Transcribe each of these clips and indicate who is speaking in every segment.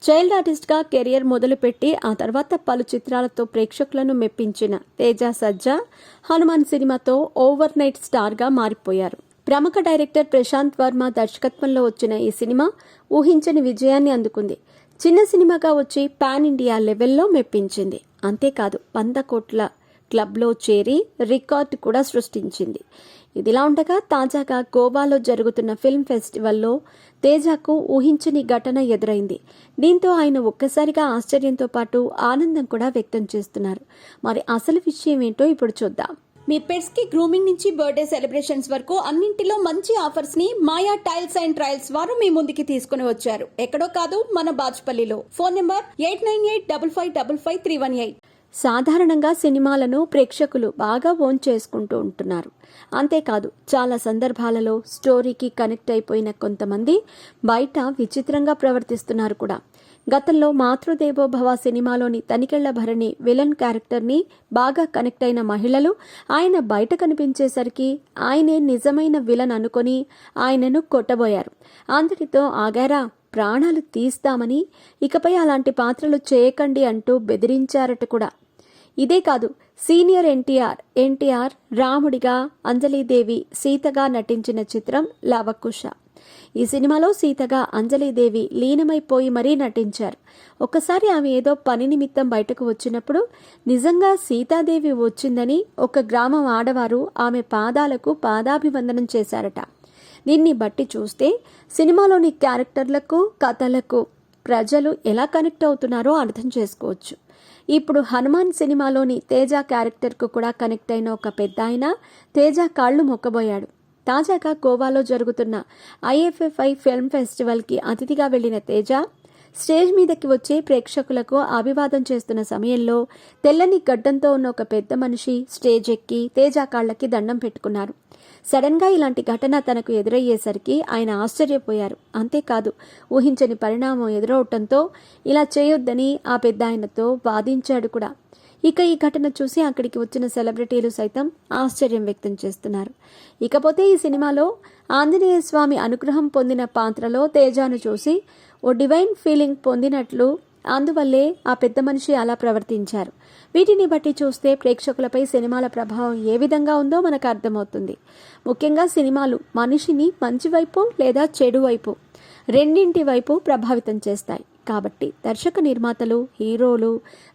Speaker 1: Child ఆర్టిస్ట్గా career మొదలుపెట్టి ఆ తర్వాత పలు చిత్రాలతో ప్రేక్షకులను మెప్పించిన తేజ సజ్జా హనుమాన్ సినిమాతో ఓవర్ నైట్ స్టార్గా మారిపోయారు. ప్రముఖ డైరెక్టర్ ప్రశాంత్ వర్మ దర్శకత్వంలో వచ్చిన ఈ సినిమా ఊహించని విజయాన్ని అందుకుంది. చిన్న సినిమాగా వచ్చి పాన్ ఇండియా లెవెల్లో మెప్పించింది. అంతేకాదు 100 కోట్ల క్లబ్లో చేరి రికార్డు కూడా సృష్టించింది. ఇదిలా ఉండగా తాజాగా గోవాలో జరుగుతున్న ఫిల్మ్ ఫెస్టివల్లో తేజకు ఊహించని ఘటన ఎదురైంది. దీంతో ఆయన ఒక్కసారిగా ఆశ్చర్యంతో పాటు ఆనందం కూడా వ్యక్తం చేస్తున్నారు. మరి అసలు విషయం ఏంటో ఇప్పుడు చూద్దాం. మీ పెట్స్ కి గ్రూమింగ్ నుంచి బర్త్డే సెలబ్రేషన్స్ వరకు అన్నింటిలో మంచి ఆఫర్స్ ని మాయా టైల్స్ అండ్ ట్రయల్స్ వారు మీ ముందుకి తీసుకుని వచ్చారు. ఎక్కడో కాదు, మన బాజ్పల్లిలో. Phone number 8985555318. సాధారణంగా సినిమాలను ప్రేక్షకులు బాగా ఓన్ చేసుకుంటూ ఉంటున్నారు. అంతేకాదు చాలా సందర్భాలలో స్టోరీకి కనెక్ట్ అయిపోయిన కొంతమంది బయట విచిత్రంగా ప్రవర్తిస్తున్నారు కూడా. గతంలో మాతృదేవోభవ సినిమాలోని తనికెళ్ల భరణి విలన్ క్యారెక్టర్ని బాగా కనెక్ట్ అయిన మహిళలు ఆయన బయట కనిపించేసరికి ఆయనే నిజమైన విలన్ అనుకొని ఆయనను కొట్టబోయారు. అంతటితో ఆగారా, ప్రాణాలు తీస్తామని, ఇకపై అలాంటి పాత్రలు చేయకండి అంటూ బెదిరించారట కూడా. ఇదే కాదు, సీనియర్ ఎన్టీఆర్ రాముడిగా, అంజలీదేవి సీతగా నటించిన చిత్రం లవకుశ. ఈ సినిమాలో సీతగా అంజలీదేవి లీనమైపోయి మరీ నటించారు. ఒకసారి ఆమె ఏదో పని నిమిత్తం బయటకు వచ్చినప్పుడు నిజంగా సీతాదేవి వచ్చిందని ఒక గ్రామం ఆడవారు ఆమె పాదాలకు పాదాభివందనం చేశారట. దీన్ని బట్టి చూస్తే సినిమాలోని క్యారెక్టర్లకు, కథలకు ప్రజలు ఎలా కనెక్ట్ అవుతున్నారో అర్థం చేసుకోవచ్చు. ఇప్పుడు హనుమాన్ సినిమాలోని తేజ క్యారెక్టర్కు కూడా కనెక్ట్ అయిన ఒక పెద్ద ఆయన తేజ కాళ్లు మొక్కబోయాడు. తాజాగా గోవాలో జరుగుతున్న IFFI ఫిల్మ్ ఫెస్టివల్కి అతిథిగా వెళ్లిన తేజ స్టేజ్ మీదకి వచ్చి ప్రేక్షకులకు అభివాదం చేస్తున్న సమయంలో తెల్లని గడ్డంతో ఉన్న ఒక పెద్ద మనిషి స్టేజ్ ఎక్కి తేజ కాళ్లకి దండం పెట్టుకున్నారు. సడన్గా ఇలాంటి ఘటన తనకు ఎదురయ్యేసరికి ఆయన ఆశ్చర్యపోయారు. అంతేకాదు, ఊహించని పరిణామం ఎదురవటంతో ఇలా చేయొద్దని ఆ పెద్ద ఆయనతో వాదించాడు కూడా. ఇక ఈ ఘటన చూసి అక్కడికి వచ్చిన సెలబ్రిటీలు సైతం ఆశ్చర్యం వ్యక్తం చేస్తున్నారు. ఇకపోతే ఈ సినిమాలో ఆంజనేయ స్వామి అనుగ్రహం పొందిన పాత్రలో తేజాను చూసి ఓ డివైన్ ఫీలింగ్ పొందినట్లు, అందువల్లే ఆ పెద్ద మనిషి అలా ప్రవర్తించారు. వీటిని బట్టి చూస్తే ప్రేక్షకులపై సినిమాల ప్రభావం ఏ విధంగా ఉందో మనకు అర్థమవుతుంది. ముఖ్యంగా సినిమాలు మనిషిని మంచి వైపు లేదా చెడు వైపు రెండింటి వైపు ప్రభావితం చేస్తాయి. కాబట్టి దర్శక నిర్మాతలు, హీరోలు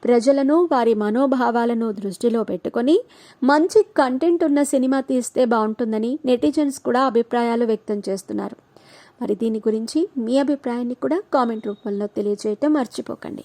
Speaker 1: ప్రజలను, వారి మనోభావాలను దృష్టిలో పెట్టుకొని మంచి కంటెంట్ ఉన్న సినిమా తీస్తే బాగుంటుందని నెటిజన్స్ కూడా అభిప్రాయాలు వ్యక్తం చేస్తున్నారు. మరి దీని గురించి మీ అభిప్రాయాన్ని కూడా కామెంట్ రూపంలో తెలియజేయటం మర్చిపోకండి.